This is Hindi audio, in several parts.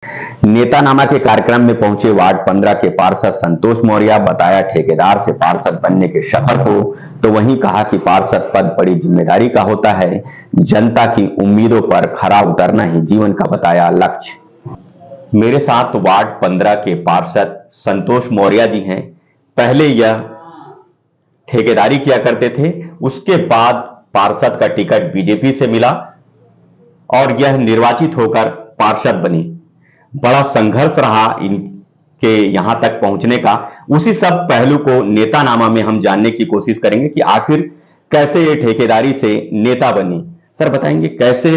नेतानामा के कार्यक्रम में पहुंचे वार्ड 15 के पार्षद संतोष मौर्य। बताया ठेकेदार से पार्षद बनने के शपथ हो, तो वहीं कहा कि पार्षद पद बड़ी जिम्मेदारी का होता है। जनता की उम्मीदों पर खरा उतरना ही जीवन का बताया लक्ष्य। मेरे साथ वार्ड 15 के पार्षद संतोष मौर्य जी हैं। पहले यह ठेकेदारी किया करते थे, उसके बाद पार्षद का टिकट बीजेपी से मिला और यह निर्वाचित होकर पार्षद बनी। बड़ा संघर्ष रहा इनके यहां तक पहुंचने का। उसी सब पहलू को नेतानामा में हम जानने की कोशिश करेंगे कि आखिर कैसे ये ठेकेदारी से नेता बनी। सर बताएंगे कैसे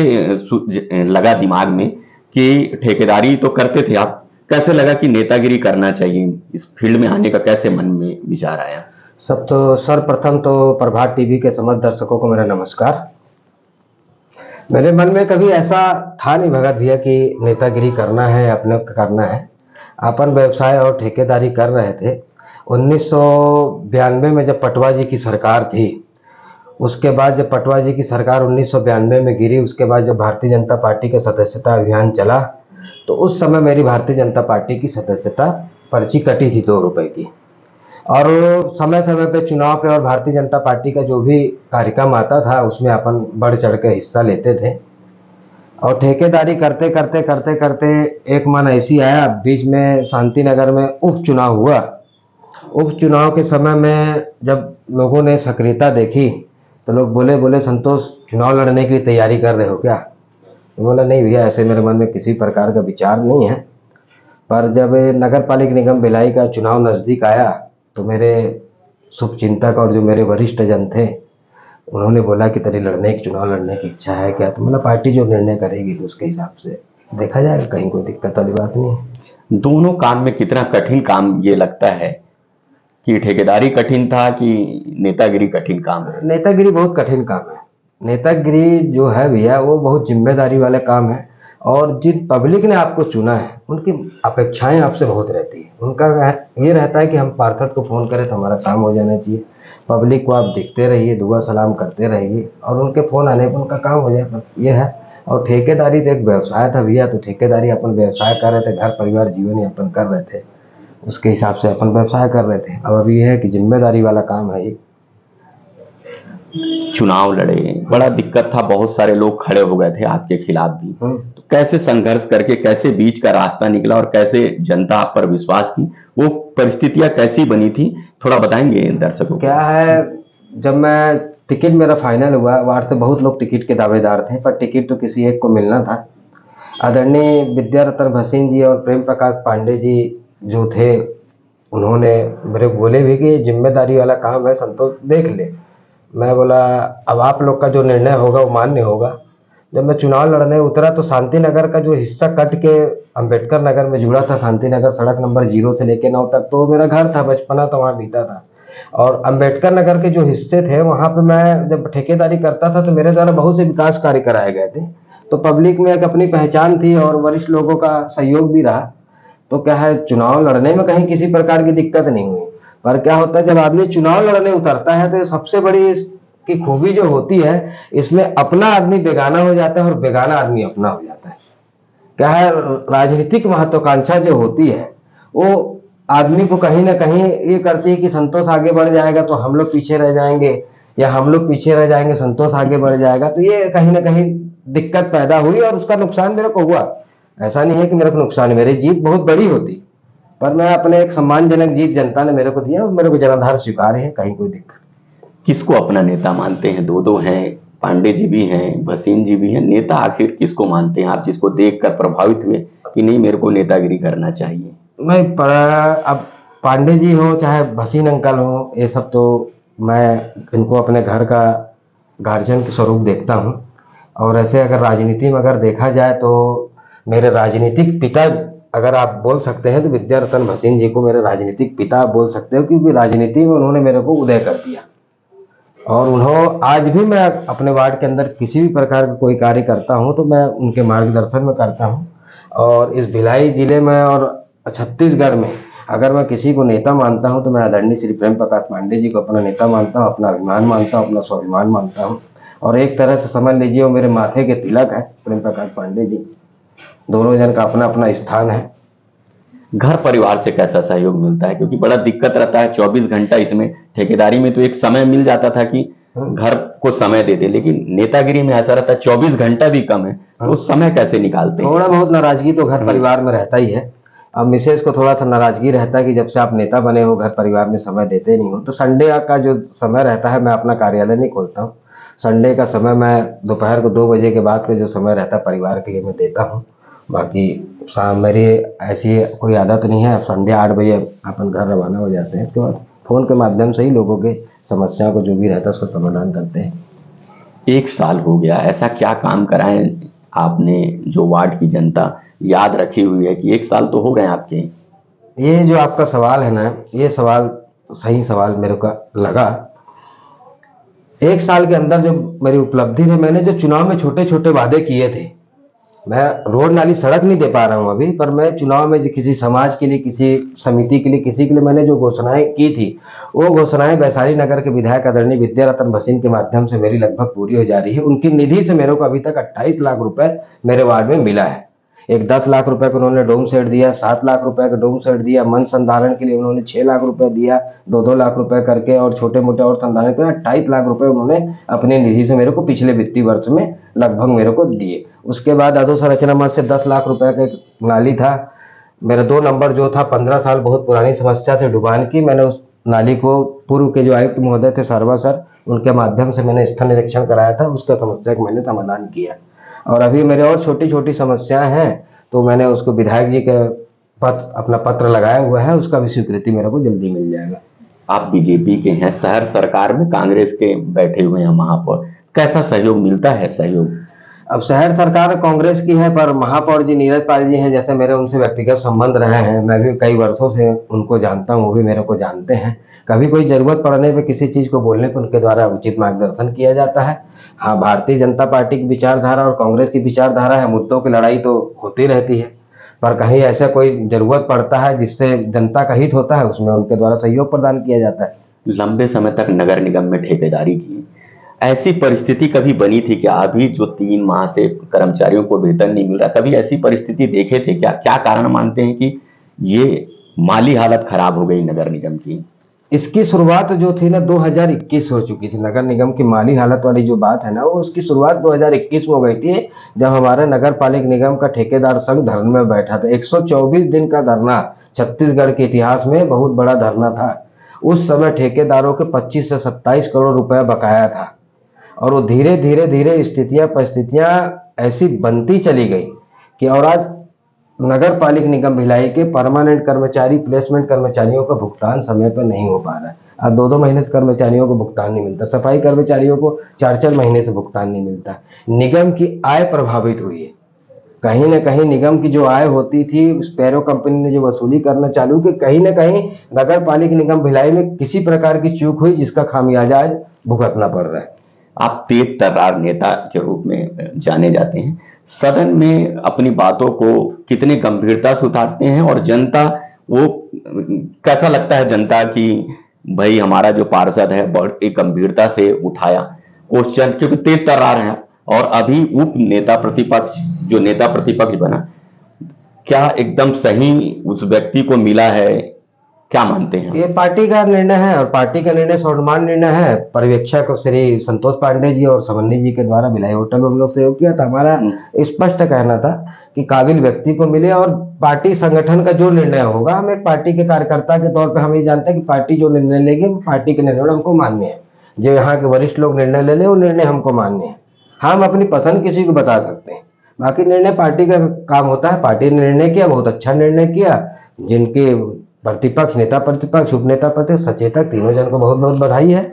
लगा दिमाग में कि ठेकेदारी तो करते थे आप, कैसे लगा कि नेतागिरी करना चाहिए, इस फील्ड में आने का कैसे मन में विचार आया? सर्वप्रथम तो प्रभात टीवी के समस्त दर्शकों को मेरा नमस्कार। मेरे मन में कभी ऐसा था नहीं भगत भैया कि नेतागिरी करना है, अपने करना है। अपन व्यवसाय और ठेकेदारी कर रहे थे। 1992 में जब पटवा जी की सरकार थी, उसके बाद जब पटवा जी की सरकार 1992 में गिरी, उसके बाद जब भारतीय जनता पार्टी का सदस्यता अभियान चला, तो उस समय मेरी भारतीय जनता पार्टी की सदस्यता पर्ची कटी थी 2 रुपए की। और समय समय पे चुनाव पे और भारतीय जनता पार्टी का जो भी कार्यक्रम आता था उसमें अपन बढ़ चढ़ के हिस्सा लेते थे। और ठेकेदारी करते करते करते करते एक मन ऐसी आया, बीच में शांति नगर में उपचुनाव हुआ। उपचुनाव के समय में जब लोगों ने सक्रियता देखी तो लोग बोले संतोष चुनाव लड़ने की तैयारी कर रहे हो क्या? तो बोला नहीं भैया, ऐसे मेरे मन में किसी प्रकार का विचार नहीं है। पर जब नगर पालिक निगम भिलाई का चुनाव नज़दीक आया तो मेरे शुभचिंतक और जो मेरे वरिष्ठ जन थे, उन्होंने बोला कि तेरी चुनाव लड़ने की इच्छा है क्या? तो मतलब पार्टी जो निर्णय करेगी तो उसके हिसाब से देखा जाएगा, कहीं कोई दिक्कत वाली बात नहीं है। दोनों काम में कितना कठिन काम ये लगता है कि ठेकेदारी कठिन था कि नेतागिरी कठिन काम है? नेतागिरी बहुत कठिन काम है। नेतागिरी जो है भैया वो बहुत जिम्मेदारी वाले काम है। और जिन पब्लिक ने आपको चुना है उनकी अपेक्षाएं आपसे बहुत रहती है। उनका ये रहता है कि हम पार्षद को फ़ोन करें तो हमारा काम हो जाना चाहिए। पब्लिक को आप देखते रहिए, दुआ सलाम करते रहिए और उनके फ़ोन आने पर उनका काम हो जाए, ये है। और ठेकेदारी तो एक व्यवसाय था भैया, तो ठेकेदारी अपन व्यवसाय कर रहे थे, घर परिवार जीवन यापन कर रहे थे, उसके हिसाब से अपन व्यवसाय कर रहे थे। अब अभी ये है कि जिम्मेदारी वाला काम है ये। चुनाव लड़े, बड़ा दिक्कत था, बहुत सारे लोग खड़े हो गए थे आपके खिलाफ भी। तो कैसे संघर्ष करके कैसे बीच का रास्ता निकला और कैसे जनता आप पर विश्वास की, वो परिस्थितियां कैसी बनी थी, थोड़ा बताएंगे दर्शकों? क्या है, जब मैं टिकट मेरा फाइनल हुआ, वार्ड से बहुत लोग टिकट के दावेदार थे, पर टिकट तो किसी एक को मिलना था। आदरणीय विद्या रतन भसीन जी और प्रेम प्रकाश पांडे जी जो थे, उन्होंने मेरे बोले भी कि जिम्मेदारी वाला काम है संतोष, देख ले। मैं बोला अब आप लोग का जो निर्णय होगा वो मान्य होगा। जब मैं चुनाव लड़ने उतरा तो शांति नगर का जो हिस्सा कट के अंबेडकर नगर में जुड़ा था, शांति नगर सड़क नंबर 0 से लेकर 9 तक, तो मेरा घर था, बचपना तो वहाँ बीता था। और अंबेडकर नगर के जो हिस्से थे वहाँ पे मैं जब ठेकेदारी करता था तो मेरे द्वारा बहुत से विकास कार्य कराए गए थे। तो पब्लिक में एक अपनी पहचान थी और वरिष्ठ लोगों का सहयोग भी रहा। तो क्या है, चुनाव लड़ने में कहीं किसी प्रकार की दिक्कत नहीं हुई। पर क्या होता है, जब आदमी चुनाव लड़ने उतरता है तो सबसे बड़ी इसकी खूबी जो होती है, इसमें अपना आदमी बेगाना हो जाता है और बेगाना आदमी अपना हो जाता है। क्या है, राजनीतिक महत्वाकांक्षा जो होती है वो आदमी को कहीं ना कहीं ये करती है कि संतोष आगे बढ़ जाएगा तो हम लोग पीछे रह जाएंगे, या हम लोग पीछे रह जाएंगे संतोष आगे बढ़ जाएगा। तो ये कहीं ना कहीं दिक्कत पैदा हुई और उसका नुकसान मेरे को हुआ। ऐसा नहीं है कि मेरे को नुकसान, मेरी जीत बहुत बड़ी होती, पर मैं अपने एक सम्मानजनक जीत जनता ने मेरे को दिया और मेरे को जनाधार स्वीकार है, कहीं कोई दिक्कत। किसको अपना नेता मानते हैं? दो हैं, पांडे जी भी हैं, भसीन जी भी हैं, नेता आखिर किसको मानते हैं आप, जिसको देखकर प्रभावित हुए कि नहीं मेरे को नेतागिरी करना चाहिए? नहीं, अब पांडे जी हो चाहे भसीन अंकल हो, ये सब तो मैं इनको अपने घर का गार्जियन के स्वरूप देखता हूँ। और ऐसे अगर राजनीति में अगर देखा जाए तो मेरे राजनीतिक पिता अगर आप बोल सकते हैं तो विद्या रतन भसीन जी को मेरे राजनीतिक पिता आप बोल सकते हो, क्योंकि राजनीति में उन्होंने मेरे को उदय कर दिया। और उन्होंने आज भी मैं अपने वार्ड के अंदर किसी भी प्रकार का कोई कार्य करता हूं तो मैं उनके मार्गदर्शन में करता हूं। और इस भिलाई जिले में और छत्तीसगढ़ में अगर मैं किसी को नेता मानता हूं तो मैं आदरणीय श्री प्रेम प्रकाश पांडे जी को अपना नेता मानता हूं, अपना अभिमान मानता हूं, अपना स्वाभिमान मानता हूं। और एक तरह से समझ लीजिए वो मेरे माथे के तिलक है, प्रेम प्रकाश पांडे जी। दोनों जन का अपना अपना स्थान है। घर परिवार से कैसा सहयोग मिलता है, क्योंकि बड़ा दिक्कत रहता है 24 घंटा इसमें। ठेकेदारी में तो एक समय मिल जाता था कि घर को समय दे दे, लेकिन नेतागिरी में ऐसा रहता है 24 घंटा भी कम है, तो उस समय कैसे निकालते हैं? थोड़ा बहुत नाराजगी तो घर परिवार में रहता ही है। अब मिसेज को थोड़ा सा नाराजगी रहता है कि जब से आप नेता बने हो घर परिवार में समय देते नहीं हो। तो संडे का जो समय रहता है, मैं अपना कार्यालय नहीं खोलता हूँ। संडे का समय मैं दोपहर को 2 बजे के बाद का जो समय रहता है परिवार के लिए मैं देता हूँ। बाकी शाम मेरी ऐसी कोई आदत नहीं है। संडे 8 बजे अपन घर रवाना हो जाते हैं। उसके बाद फ़ोन के माध्यम से ही लोगों के समस्याओं को जो भी रहता है उसका समाधान करते हैं। 1 साल हो गया, ऐसा क्या काम कराएं आपने जो वार्ड की जनता याद रखी हुई है कि 1 साल तो हो गए आपके? ये जो आपका सवाल है ना, ये सवाल सही सवाल मेरे को लगा। 1 साल के अंदर जो मेरी उपलब्धि है, मैंने जो चुनाव में छोटे छोटे वादे किए थे, मैं रोड नाली सड़क नहीं दे पा रहा हूँ अभी, पर मैं चुनाव में किसी समाज के लिए, किसी समिति के लिए, किसी के लिए मैंने जो घोषणाएं की थी, वो घोषणाएं वैशाली नगर के विधायक आदरणीय विद्यारतन भसीन के माध्यम से मेरी लगभग पूरी हो जा रही है। उनकी निधि से मेरे को अभी तक 28 लाख रुपए मेरे वार्ड में मिला है। एक 10 लाख रुपए को उन्होंने डोम सेट दिया, 7 लाख रुपए का डोम सेट दिया, मन संधारण के लिए उन्होंने 6 लाख रुपए दिया, 2-2 लाख रुपए करके, और छोटे मोटे और संधारण के लिए 28 लाख रुपए उन्होंने अपनी निधि से मेरे को पिछले वित्तीय वर्ष में लगभग मेरे को दिए। उसके बाद अधोसंरचना मद से 10 लाख रुपए का एक नाली था, मेरा 2 नंबर जो था, 15 साल बहुत पुरानी समस्या थी डुबान की। मैंने उस नाली को पूर्व के जो आयुक्त महोदय थे सर्वा सर, उनके माध्यम से मैंने स्थल निरीक्षण कराया था, उसका समस्या का मैंने समाधान किया। और अभी मेरे और छोटी छोटी समस्याएं हैं, तो मैंने उसको विधायक जी के अपना पत्र लगाया हुआ है, उसका भी स्वीकृति मेरे को जल्दी मिल जाएगा। आप बीजेपी के हैं, शहर सरकार में कांग्रेस के बैठे हुए हैं महापौर, कैसा सहयोग मिलता है? सहयोग अब शहर सरकार कांग्रेस की है, पर महापौर जी नीरज पाल जी हैं, जैसे मेरे उनसे व्यक्तिगत संबंध रहे हैं, मैं भी कई वर्षों से उनको जानता हूँ, वो भी मेरे को जानते हैं। कभी कोई जरूरत पड़ने पे, किसी चीज को बोलने पे उनके द्वारा उचित मार्गदर्शन किया जाता है। हाँ, भारतीय जनता पार्टी की विचारधारा और कांग्रेस की विचारधारा है, मुद्दों की लड़ाई तो होती रहती है, पर कहीं ऐसा कोई जरूरत पड़ता है जिससे जनता का हित होता है, उसमें उनके द्वारा सहयोग प्रदान किया जाता है। लंबे समय तक नगर निगम में ठेकेदारी की, ऐसी परिस्थिति कभी बनी थी क्या? अभी जो 3 माह से कर्मचारियों को वेतन नहीं मिल रहा, कभी ऐसी परिस्थिति देखे थे क्या? क्या कारण मानते हैं कि ये माली हालत खराब हो गई नगर निगम की? इसकी शुरुआत जो थी ना 2021 हो चुकी थी। नगर निगम की माली हालत वाली जो बात है ना, वो उसकी शुरुआत 2021 में हो गई थी, जब हमारा नगर पालिक निगम का ठेकेदार संघ धरने में बैठा था। 124 दिन का धरना, छत्तीसगढ़ के इतिहास में बहुत बड़ा धरना था। उस समय ठेकेदारों के 25 से 27 करोड़ रुपया बकाया था, और वो धीरे धीरे धीरे स्थितियां परिस्थितियां ऐसी बनती चली गई कि, और आज नगर पालिक निगम भिलाई के परमानेंट कर्मचारी, प्लेसमेंट कर्मचारियों का भुगतान समय पर नहीं हो पा रहा है। आज 2-2 महीने से कर्मचारियों को भुगतान नहीं मिलता, सफाई कर्मचारियों को 4-4 महीने से भुगतान नहीं मिलता। निगम की आय प्रभावित हुई है। कहीं ना कहीं निगम की जो आय होती थी, स्पैरो कंपनी ने जो वसूली करना चालू की, कहीं ना कहीं नगर पालिक निगम भिलाई में किसी प्रकार की चूक हुई, जिसका खामियाजा आज भुगतना पड़ रहा है। आप तेज तर्रार नेता के रूप में जाने जाते हैं, सदन में अपनी बातों को कितनी गंभीरता से उठाते हैं, और जनता वो कैसा लगता है जनता की भाई हमारा जो पार्षद है बड़ी गंभीरता से उठाया क्वेश्चन, क्योंकि तेज तर्रार है, और अभी उप नेता प्रतिपक्ष जो नेता प्रतिपक्ष बना, क्या एकदम सही उस व्यक्ति को मिला है? क्या मानते हैं? ये पार्टी का निर्णय है, और पार्टी का निर्णय सर्वमान्य निर्णय है। पर्यवेक्षक श्री संतोष पांडे जी और समन्वय जी के द्वारा भिलाई होटल में हम लोग सहयोग किया था। हमारा स्पष्ट कहना था कि काबिल व्यक्ति को मिले, और पार्टी संगठन का जो निर्णय होगा, हम एक पार्टी के कार्यकर्ता के तौर पर हम ये जानते हैं कि पार्टी जो निर्णय लेगी वो पार्टी के निर्णय हमको मान्य है। जो यहाँ के वरिष्ठ लोग निर्णय ले लें, वो निर्णय हमको मान्य है। हम अपनी पसंद किसी को बता सकते हैं, बाकी निर्णय पार्टी का काम होता है। पार्टी ने निर्णय किया, बहुत अच्छा निर्णय किया। जिनके प्रतिपक्ष, नेता प्रतिपक्ष, उपनेता प्रतिपक्ष, सचेतक, तीनों जन को बहुत बहुत बधाई है।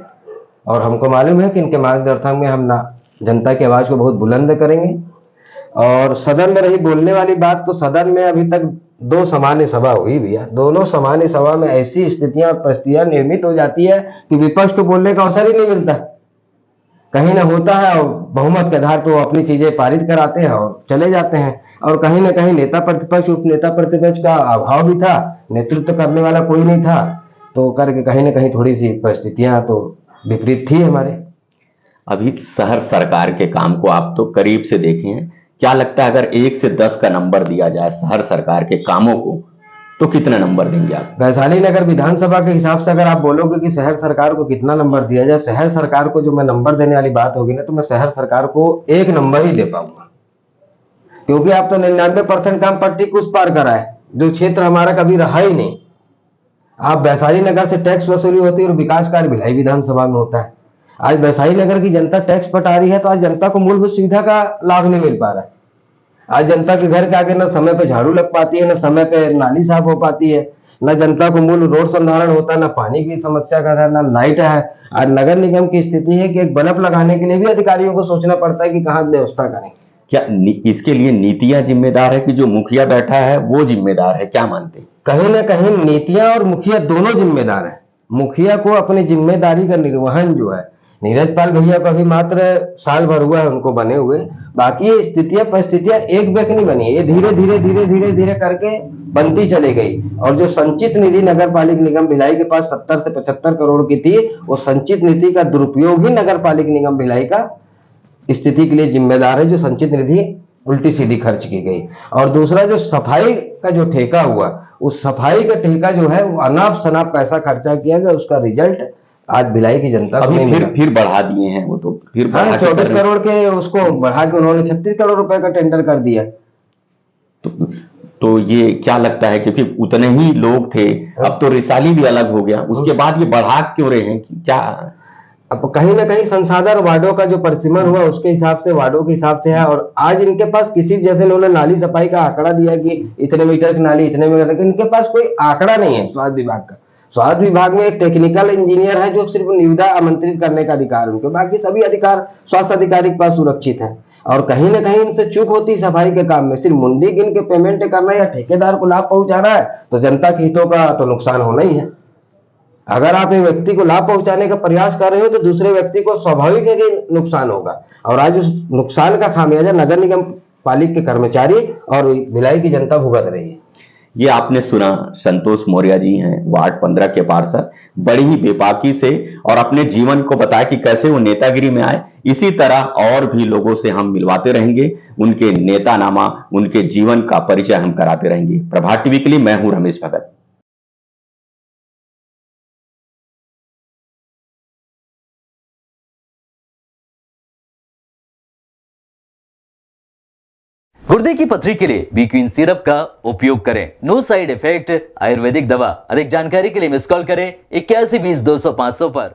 और हमको मालूम है कि इनके मार्गदर्शन में हम जनता की आवाज को बहुत बुलंद करेंगे। और सदन में रही बोलने वाली बात, तो सदन में अभी तक 2 सामान्य सभा हुई भैया। दोनों सामान्य सभा में ऐसी स्थितियां और परिस्थितियां निर्मित हो जाती है कि विपक्ष को बोलने का अवसर ही नहीं मिलता। कहीं ना होता है, और बहुमत के आधार पर वो अपनी चीजें पारित कराते हैं और चले जाते हैं। और कहीं ना कहीं नेता प्रतिपक्ष, उपनेता प्रतिपक्ष का अभाव भी था, नेतृत्व करने वाला कोई नहीं था, तो करके कहीं ना कहीं थोड़ी सी परिस्थितियां तो विपरीत थी हमारे। अभी शहर सरकार के काम को आप तो करीब से देखे हैं, क्या लगता है अगर 1 से 10 का नंबर दिया जाए शहर सरकार के कामों को तो कितना नंबर देंगे आप? वैशाली नगर विधानसभा के हिसाब से अगर आप बोलोगे कि शहर सरकार को कितना नंबर दिया जाए, शहर सरकार को जो मैं नंबर देने वाली बात होगी ना, तो मैं शहर सरकार को 1 नंबर ही दे पाऊंगा। क्योंकि आप तो 99% काम पट्टी उस पार करा है, जो क्षेत्र हमारा कभी रहा ही नहीं। आप वैशाली नगर से टैक्स वसूली होती है और विकास कार्य भिलाई विधानसभा में होता है। आज वैशाली नगर की जनता टैक्स पटा रही है, तो आज जनता को मूलभूत सुविधा का लाभ नहीं मिल पा रहा है। आज जनता के घर के आगे न समय पे झाड़ू लग पाती है, न समय पे नाली साफ हो पाती है, न जनता को मूल रोड संधारण होता है, न पानी की समस्या का है, न लाइट है। आज नगर निगम की स्थिति है कि एक बल्ब लगाने के लिए भी अधिकारियों को सोचना पड़ता है कि कहाँ व्यवस्था करें। क्या इसके लिए नीतियां जिम्मेदार है कि जो मुखिया बैठा है वो जिम्मेदार है, क्या मानते हैं? कहीं ना कहीं नीतियां और मुखिया दोनों जिम्मेदार हैं। मुखिया को अपनी जिम्मेदारी का निर्वहन जो है, नीरज पाल भैया को अभी मात्र साल भर हुआ है उनको बने हुए, बाकी ये स्थितियां परिस्थितियां एक बेक नहीं बनी, ये धीरे धीरे धीरे धीरे धीरे करके बनती चली गई। और जो संचित निधि नगर पालिक निगम भिलाई के पास 70 से 75 करोड़ की थी, वो संचित निधि का दुरुपयोग ही नगर पालिक निगम भिलाई का स्थिति के लिए जिम्मेदार है, जो संचित निधि उल्टी सीधी खर्च की गई। और दूसरा जो सफाई का जो ठेका हुआ, उस सफाई का ठेका जो है वो अनाप शनाप पैसा खर्चा किया गया, उसका रिजल्ट आज भिलाई की जनता को अभी फिर बढ़ा दिए हैं वो, तो फिर 24 करोड़ के उसको बढ़ा के उन्होंने 36 करोड़ रुपए का टेंडर कर दिया। तो ये क्या लगता है, क्योंकि उतने ही लोग थे, अब तो रिसाली भी अलग हो गया, उसके बाद ये बढ़ा क्यों रहे हैं, क्या? अब कहीं ना कहीं संसाधन वार्डों का जो परिसीमन हुआ उसके हिसाब से, वार्डों के हिसाब से है। और आज इनके पास किसी, जैसे उन्होंने नाली सफाई का आंकड़ा दिया कि इतने मीटर की नाली, इतने मीटर की, इनके पास कोई आंकड़ा नहीं है स्वास्थ्य विभाग का। स्वास्थ्य विभाग में एक टेक्निकल इंजीनियर है जो सिर्फ निविदा आमंत्रित करने का अधिकार उनके, बाकी सभी अधिकार स्वास्थ्य अधिकारी के पास सुरक्षित है। और कहीं ना कहीं इनसे चूक होती है सफाई के काम में, सिर्फ मुंडी गिन के पेमेंट करना या ठेकेदार को लाभ पहुंचा रहा है, तो जनता के हितों का तो नुकसान होना ही है। अगर आप एक व्यक्ति को लाभ पहुंचाने का प्रयास कर रहे हो तो दूसरे व्यक्ति को स्वाभाविक है कि नुकसान होगा, और आज उस नुकसान का खामियाजा नगर निगम पालिक के कर्मचारी और भिलाई की जनता भुगत रही है। ये आपने सुना, संतोष मौर्य जी हैं, वार्ड 15 के पार्षद, बड़ी ही बेबाकी से और अपने जीवन को बताया कि कैसे वो नेतागिरी में आए। इसी तरह और भी लोगों से हम मिलवाते रहेंगे, उनके नेतानामा, उनके जीवन का परिचय हम कराते रहेंगे। प्रभात टीवी के लिए मैं हूं रमेश भगत। गुर्दे की पथरी के लिए बी क्वीन सिरप का उपयोग करें। नो साइड इफेक्ट, आयुर्वेदिक दवा। अधिक जानकारी के लिए मिस कॉल करें 81 20 200 500 पर।